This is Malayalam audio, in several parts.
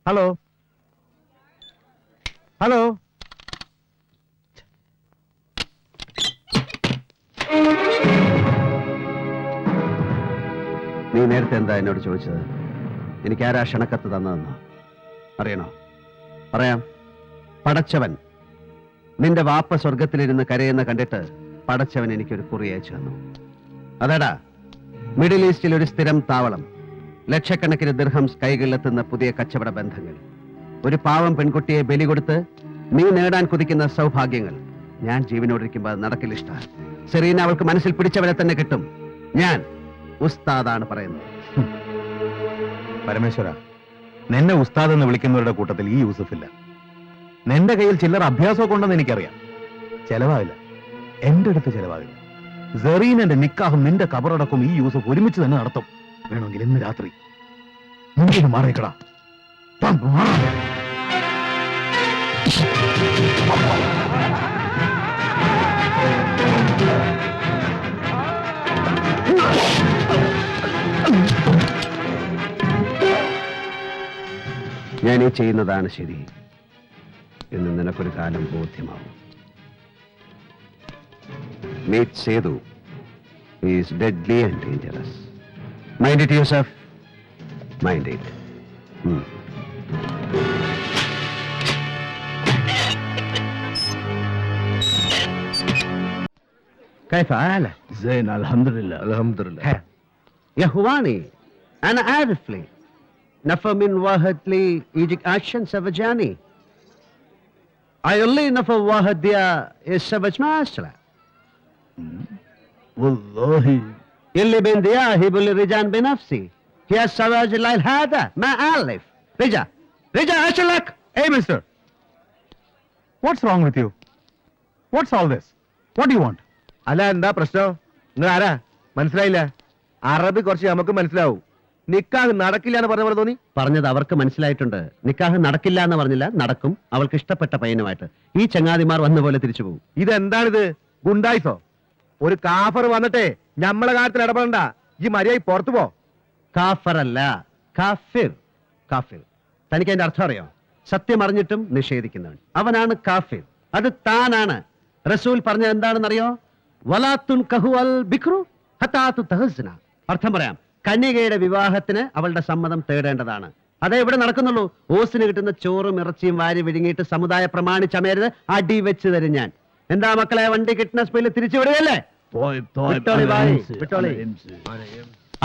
Hello hello. നീ നേരത്തെ എന്താ എന്നോട് ചോദിച്ചത്? എനിക്ക് ആരാ ക്ഷണക്കത്ത് തന്നതെന്നോ അറിയണോ? പറയാം. പടച്ചവൻ. നിന്റെ വാപ്പ സ്വർഗത്തിലിരുന്ന് കരയെന്ന് കണ്ടിട്ട് പടച്ചവൻ എനിക്കൊരു കുറി അയച്ചു തന്നു. അതെടാ, മിഡിൽ ഈസ്റ്റിൽ ഒരു സ്ഥിരം താവളം, ലക്ഷക്കണക്കിന് ദിർഹംസ് കൈകളിലെത്തുന്ന പുതിയ കച്ചവട ബന്ധങ്ങൾ, ഒരു പാവം പെൺകുട്ടിയെ ബലി കൊടുത്ത് നീ നേടാൻ കുതിക്കുന്ന സൗഭാഗ്യങ്ങൾ. ഞാൻ ജീവനോടിരിക്കുമ്പോൾ അത് നടക്കില്ല. ഇഷ്ട സെറീന അവൾക്ക് മനസ്സിൽ പിടിച്ചവരെ തന്നെ കിട്ടും. ഞാൻ ഉസ്താദാണ് പറയുന്നത്. പരമേശ്വര, നിന്നെ ഉസ്താദ് എന്ന് വിളിക്കുന്നവരുടെ കൂട്ടത്തിൽ ഈ യൂസഫില്ല. നിന്റെ കയ്യിൽ ചില്ലറ അഭ്യാസമൊക്കെ ഉണ്ടെന്ന് എനിക്കറിയാം. ചെലവാവില്ല, എന്റെ അടുത്ത് ചെലവാവില്ല. സെറീനന്റെ നിക്കാഹും നിന്റെ കബറടക്കും ഈ യൂസഫ് ഒരുമിച്ച് തന്നെ നടത്തും. വേണമെങ്കിൽ ഇന്ന് രാത്രി. മുന്നിൽ മാറിക്കടാ. ഞാൻ ഈ ചെയ്യുന്നതാണ് ശരി എന്ന് നിനക്കൊരു കാലം ബോധ്യമാവും. Meet Sedu. He is deadly and dangerous. Mind it yourself. Mind it. كيف حالك؟ زين الحمد لله. الحمد لله. يا اخواني انا عارف لي نفر من واحد لي يجيك اكشن سفجاني. ايولي نفر واحد ديا السفج ما اسرع. والله اللي بين دياه يقول لي رجال بنفسي. يا السواج الليل هذا ما الف. رجع ايش لك؟ Hey mister, what's wrong with you? What's all this? What do you want? അല്ല, എന്താ പ്രശ്നം? നിങ്ങൾ ആരാ? മനസ്സിലായില്ല. അറബി കുറച്ച് നമുക്ക് മനസ്സിലാവും. നിക്കാഹ് നടക്കില്ല എന്ന് പറഞ്ഞ പോലെ തോന്നി. പറഞ്ഞത് അവർക്ക് മനസ്സിലായിട്ടുണ്ട്. നിക്കാഹ് നടക്കില്ല എന്ന് പറഞ്ഞില്ല, നടക്കും. അവൾക്ക് ഇഷ്ടപ്പെട്ട പയ്യനുമായിട്ട്. ഈ ചങ്ങാതിമാർ വന്ന പോലെ തിരിച്ചു പോകും. ഇതെന്താണിത്? ഗുണ്ടായിസോ? ഒരു കാഫർ വന്നിട്ടേ ഞമ്മളെ കാര്യത്തിൽ ഇടപെടണ്ട. ഈ മര്യാദ പുറത്തു പോ. കാഫർ അല്ല, കാഫിർ. കാഫിർ തനിക്ക് അതിന്റെ അർത്ഥം അറിയോ? സത്യം അറിഞ്ഞിട്ടും നിഷേധിക്കുന്നവൻ, അവനാണ് കാഫിർ. അത് താനാണ്. റസൂൽ പറഞ്ഞത് എന്താണെന്നറിയോ? വലാത്തുൻ കഹുവൽ ബിക്രു ഹത്താതു തഹസ്ന. അർത്ഥം പറയാം, കന്യകയുടെ വിവാഹത്തിന് അവളുടെ സമ്മതം തേടേണ്ടതാണ്. അതേ ഇവിടെ നടക്കുന്നുള്ളൂ. ഓസിന് കിട്ടുന്ന ചോറും ഇറച്ചിയും വാരി വിഴുങ്ങിയിട്ട് സമുദായ പ്രമാണിച്ചമയരുത്, അടി വെച്ച് തരും ഞാൻ. എന്താ മക്കളെ, വണ്ടി കിട്ടുന്ന സ്പീഡിൽ തിരിച്ചു വിടുകയല്ലേ?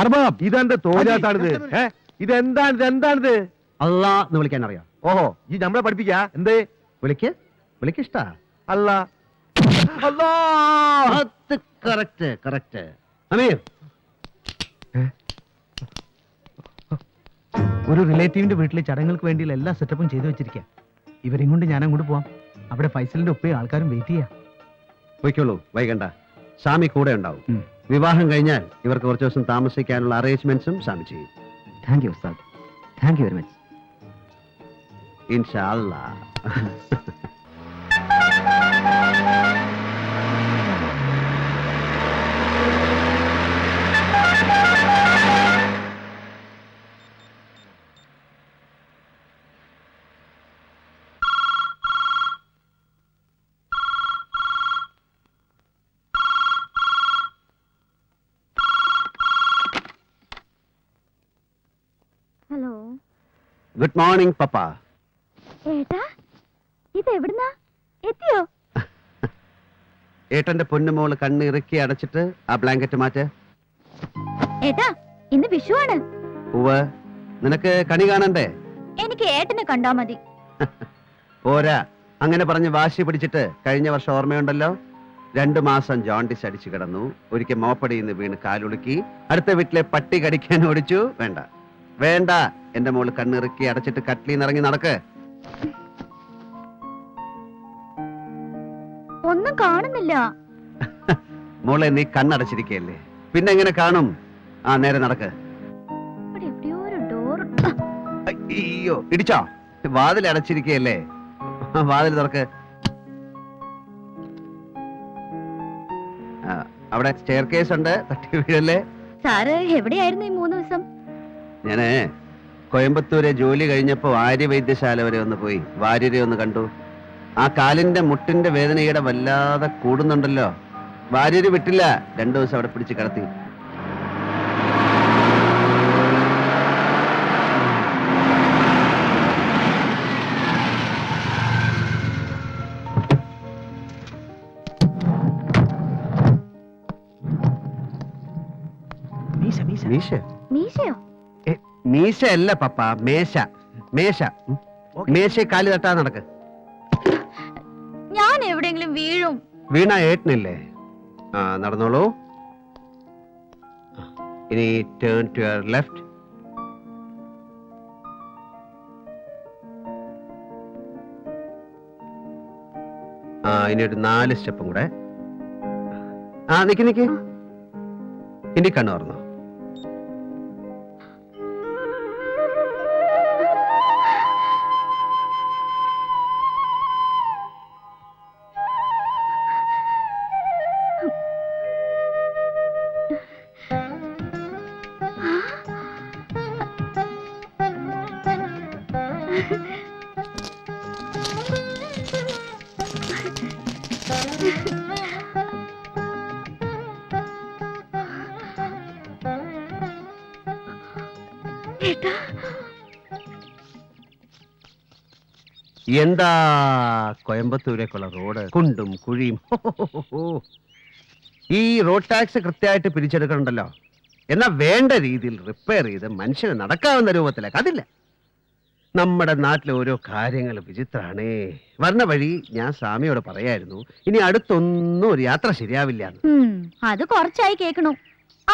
അർബാബ്, ഇതെന്താ തോന്നാത്താണിത്? ഇതെന്താണിത്? അല്ലാ എന്ന് വിളിക്കാൻ അറിയാം? ഓഹോ, ഈ നമ്മളെ പഠിപ്പിക്കാ? എന്തേ വിളിക്കിഷ്ട? അല്ല. കറക്റ്റ്. അമീർ, ഒരു റിലേറ്റീവിന്റെ വീട്ടിലെ ചടങ്ങുകൾക്ക് വേണ്ടിയുള്ള എല്ലാ സെറ്റപ്പും ചെയ്തു വെച്ചിരിക്കുക. ഇവരെയും കൊണ്ട് ഞാൻ അങ്ങോട്ട് പോവാം. അവിടെ ഫൈസലിന്റെ ഒപ്പയും ആൾക്കാരും വെയിറ്റ് ചെയ്യാം. പോയിക്കോളൂ, വൈകണ്ട. സ്വാമി കൂടെ ഉണ്ടാവും. വിവാഹം കഴിഞ്ഞാൽ ഇവർക്ക് കുറച്ച് ദിവസം താമസിക്കാനുള്ള അറേഞ്ച്മെന്റ്സും സ്വാമി ചെയ്യും. താങ്ക് യു ഉസ്താദ്, താങ്ക് യു വെരി മച്ച്. ഇൻഷാ അല്ലാ. ഹലോ. ഗുഡ് മോർണിംഗ് പപ്പ. ഏട്ടാ, ഇത് എവിടുന്നാ? എത്തിയോ? ഏട്ടന്റെ പൊന്നുമോള് കണ്ണ് ഇറുക്കി അടച്ചിട്ട് ആ ബ്ലാങ്കറ്റ് മാറ്റ്. ഏട്ടാ, ഇന്ന് വിഷുവാണ്. ഉവ്വ്, നിനക്ക് കണി കാണണ്ടേ? എനിക്ക് ഏട്ടനെ കണ്ടാ മതി. പോരാ, അങ്ങനെ പറഞ്ഞ് വാശി പിടിച്ചിട്ട് കഴിഞ്ഞ വർഷം ഓർമ്മയുണ്ടല്ലോ, 2 മാസം ജോണ്ടിസ് അടിച്ചു കിടന്നു. ഒരിക്കൽ മോപ്പടിയിൽ നിന്ന് വീണ് കാലുളുക്കി. അടുത്ത വീട്ടിലെ പട്ടി കടിക്കാൻ ഓടിച്ചു. വേണ്ട, എന്റെ മോള് കണ്ണിറുക്കി അടച്ചിട്ട് കട്ടിലിൽ ഇറങ്ങി നടക്ക്. ഒന്നും കാണുന്നില്ല. മോളെ, നീ കണ്ണടച്ചിരിക്കല്ലേ, പിന്നെ എങ്ങനെ കാണും? ആ, നേരെ നടക്ക്. ഇവിടെ എവിടെയോ ഒരു ഡോർ. അയ്യോ, ഇടിച്ചോ? വാതിൽ അടച്ചിരിക്കല്ലേ, വാതിൽ തുറക്ക്. അവിടെ സ്റ്റെയർ കേസ് ഉണ്ട്, തട്ടി വീഴല്ലേ. സാറ് എവിടെയായിരുന്നു ഈ 3 ദിവസം? ഞാന് കോയമ്പത്തൂരെ ജോലി കഴിഞ്ഞപ്പോ ആര്യ വൈദ്യശാല വരെ ഒന്ന് പോയി വാര്യരെ ഒന്ന് കണ്ടു. ആ കാലിന്റെ മുട്ടിന്റെ വേദനയുടെ വല്ലാതെ കൂടുന്നുണ്ടല്ലോ. വാര്യര് വിട്ടില്ല, 2 ദിവസം അവിടെ പിടിച്ച് കിടത്തി. മീശ മീശ മീശ മീശയോ? മീശ അല്ല പപ്പ, മേശ. മേശ മേശ കാലി തട്ടാ നടക്ക്. ഞാൻ എവിടെയെങ്കിലും വീഴും. വീണ ഏട്ടനില്ലേ? ആ നടന്നോളൂ. ഇനി ടേൺ ടു യുവർ ലെഫ്റ്റ്. ആ ഇനി ഒരു 4 സ്റ്റെപ്പും കൂടെ. ആ നിക്ക് നിക്ക്. ഇനി കണ്ണു തുറന്നോ. ഏട്ടാ, എന്താ കോയമ്പത്തൂരേക്കുള്ള റോഡ്, കുണ്ടും കുഴിയും. ഈ റോഡ് ടാക്സ് കൃത്യമായിട്ട് പിരിച്ചെടുക്കണുണ്ടല്ലോ. എന്നാ വേണ്ട രീതിയിൽ റിപ്പയർ ചെയ്ത് മനുഷ്യന് നടക്കാവുന്ന രൂപത്തിലേക്ക് അതില്ല. നമ്മുടെ നാട്ടിലെ ഓരോ കാര്യങ്ങൾ വിചിത്രാണേ. വരണ വഴി ഞാൻ സ്വാമിയോട് പറയായിരുന്നു, ഇനി അടുത്തൊന്നും ഒരു യാത്ര ശരിയാവില്ല. അത് കുറച്ചായി കേൾക്കണു.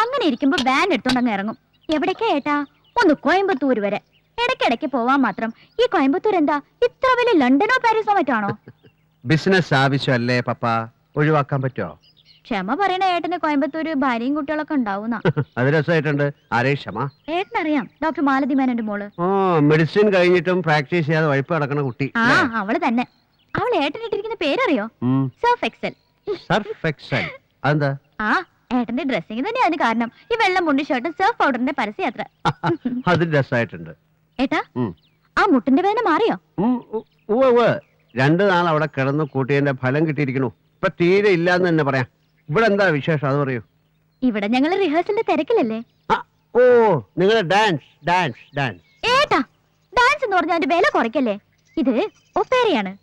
അങ്ങനെ ഇരിക്കുമ്പോ വാൻ എടുത്തോണ്ടങ്ങ് ഇറങ്ങും. എവിടേക്കാ ഏട്ടാ? ഒന്ന് കോയമ്പത്തൂർ വരെ. ഇടയ്ക്കിടയ്ക്ക് പോവാൻ മാത്രം. ഈ കോയമ്പത്തൂർ എന്താ ഇത്ര വലിയ ലണ്ടനോ പാരീസോ മറ്റാണോ? ബിസിനസ് ആവശ്യമല്ലേ പപ്പ, ഒഴിവാക്കാൻ പറ്റുമോ? ക്ഷമ പറയണ ഏട്ടന് കോയമ്പത്തൂര് ഭാര്യയും കുട്ടികളൊക്കെ ഉണ്ടാവുന്ന. അത് രസമായിട്ടുണ്ട്. ആരേ ക്ഷമ? ഏട്ടനറിയാം, ഡോക്ടർ മാലതി മേനന്റെ മോള്. ഓ, മെഡിസിൻ കഴിഞ്ഞിട്ടും പ്രാക്ടീസ് ചെയ്യാതെ വഴിപ്പ് നടക്കണ കുട്ടി. ആ അവള് തന്നെ. അവൾ ഏട്ടനിട്ടിരിക്കുന്ന പേരറിയോ? Surf excel. സർഫ് എക്സൽ അതെന്താ? ആ ഏട്ടന്റെ ഡ്രസ്സിംഗ് തന്നെ അതിന് കാരണം. ഈ വെള്ളം മുണ്ടി ഷർട്ടും സർഫ് പൗഡറിന്റെ പരസ്യയാത്ര. അത് രസമായിട്ടുണ്ട്. ഏട്ടാ, ആ മുട്ടിന്റെ വേദന മാറിയോ? 2 നാൾ അവിടെ കിടന്ന് കൂട്ടിയതിന്റെ ഫലം കിട്ടിയിരിക്കണു. ഇപ്പൊ തീരെ ഇല്ലാന്ന് തന്നെ പറയാം. ഇവിടെ എന്താ വിശേഷം അത് പറയൂ. ഇവിടെ ഞങ്ങള് റിഹേഴ്സലിന്റെ തിരക്കിലല്ലേ. ഓ, നിങ്ങള് ഡാൻസ് ഡാൻസ് ഡാൻസ്. ഏട്ടാ, ഡാൻസ് എന്ന് പറഞ്ഞാൽ അതിന്റെ വില കുറയ്ക്കല്ലേ. ഇത് ഒപ്പേറയാണ്,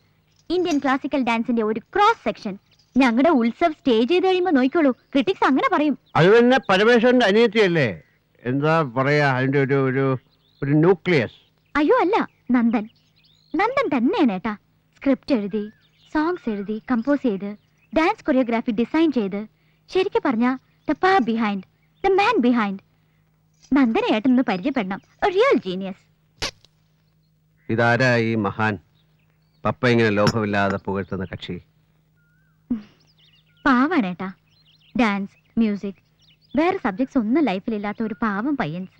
ഇന്ത്യൻ ക്ലാസിക്കൽ ഡാൻസിന്റെ ഒരു ക്രോസ് സെക്ഷൻ. ഞങ്ങളുടെ ഉത്സവ് സ്റ്റേജ് ചെയ്ത് കഴിയുമ്പോ നോക്കിക്കോളൂ, ക്രിട്ടിക്സ് അങ്ങനെ പറയും. അത് തന്നെ പരമേശ്വരന്റെ അനിയത്തിയല്ലേ? എന്താ പറയാ അതിന്റെ ഒരു ന്യൂക്ലിയസ്? അയ്യോ അല്ല, നന്ദൻ. നന്ദൻ തന്നെയാണ് ഏട്ടാ. സ്ക്രിപ്റ്റ് എഴുതി, സോങ്സ് എഴുതി, കമ്പോസ് ചെയ്ത്, ഡാൻസ് കൊറിയോഗ്രാഫി ഡിസൈൻ ചെയ്ത്, ശരിക്കും പറഞ്ഞ the power behind, the man behind. നന്ദനെ ഏട്ടനൊന്ന് പരിചയപ്പെടണം. Real genius. ഇതാരാ ഈ മഹാൻ? പപ്പ ഇങ്ങനെ ലോഭമില്ലാതെ പുകഴ്ത്തുന്ന കക്ഷി? പാവാണേട്ടാ. ഡാൻസ്, മ്യൂസിക്, വേറെ സബ്ജക്ട്സ് ഒന്നും ലൈഫിലില്ലാത്ത ഒരു പാവം പയ്യൻസ്.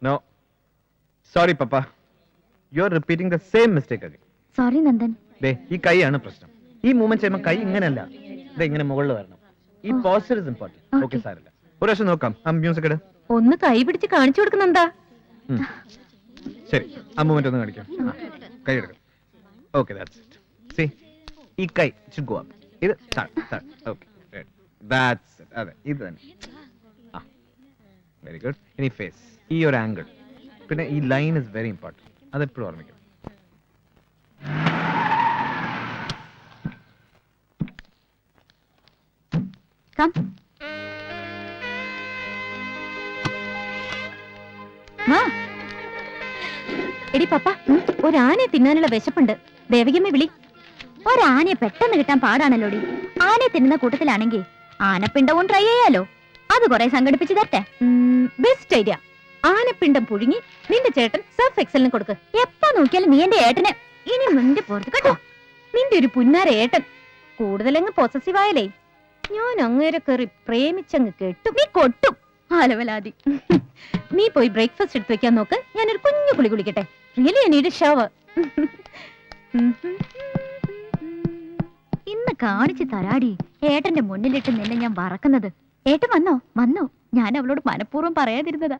No. Sorry, Papa. You're repeating the same mistake again. Sorry Nandan. ഈ കൈയാണ് പ്രശ്നം. ഈ മൂവ്മെന്റ് ചെയ്യുമ്പോൾ കൈ ഇങ്ങനെയല്ല, ഇങ്ങനെ മുകളിൽ വരണം. ഈ പോസ്റ്റർ ഇസ് ഇമ്പോർട്ടന്റ്. ഓക്കെ സാരല്ല, ഒരു പ്രാവശ്യം നോക്കാം. ആ മ്യൂസിക് ഇട്. ഒന്ന് കൈ പിടിച്ച് കാണിച്ചു കൊടുക്കുന്നെന്താ? ശരി, ആ മൂവ്മെന്റ് ഒന്ന് കാണിക്കാം. കൈ എടുക്കാം. Okay, that's it. സീ, ഈ കൈ should go up. ഇത് ഓക്കെ, ദാറ്റ്സ് ഇറ്റ്. അതെ, ഇത് തന്നെ. Very good. ഇനി ഫേസ്, ഈ ഒരു ആംഗിൾ, പിന്നെ ഈ ലൈൻ ഇസ് വെരി ഇമ്പോർട്ടന്റ്. അതെപ്പോഴും ഓർമ്മിക്കണം. Come. വാ. എടി പപ്പ, ഒരാനയെ തിന്നാനുള്ള വിശപ്പുണ്ട്. ദേവകിയമ്മ വിളി. ഒരാനയെ പെട്ടെന്ന് കിട്ടാൻ പാടാണല്ലോടി. ആനയെ തിന്നുന്ന കൂട്ടത്തിലാണെങ്കിൽ ആനപ്പിണ്ടവും ട്രൈ ചെയ്യാലോ. അത് കുറെ സംഘടിപ്പിച്ച് തരട്ടെ. Best idea. ആനപ്പിണ്ടം പുഴുങ്ങി നിന്റെ ചേട്ടൻ സർഫ് എക്സലിന് കൊടുക്ക്. എപ്പോ നോക്കിയാലും നീ എന്റെ ഏട്ടന്. ഇനി നിന്റെ പുറത്ത് കേട്ടോ, നിന്റെ ഒരു പുന്നാര ഏട്ടൻ. കൂടുതലങ്ങ് പൊസസീവ് ആയാലേ ഞാൻ അങ്ങേരെ കയറി പ്രേമിച്ചങ്ങ് കെട്ടും നീ കൊട്ടും ആലവലാതി. നീ പോയി ബ്രേക്ക്ഫാസ്റ്റ് എടുത്ത് വെക്കാൻ നോക്ക്, ഞാനൊരു കുഞ്ഞു കുളി കുളിക്കട്ടെ. Really I need a shower. ഇന്ന് കാണിച്ചു തരാടി ഏട്ടന്റെ മുന്നിലിട്ട് നിന്നെ ഞാൻ വറക്കുന്നത്. ഏട്ടൻ വന്നോ? വന്നോ? ഞാൻ അവളോട് മനഃപൂർവ്വം പറയാതിരുന്നതാ.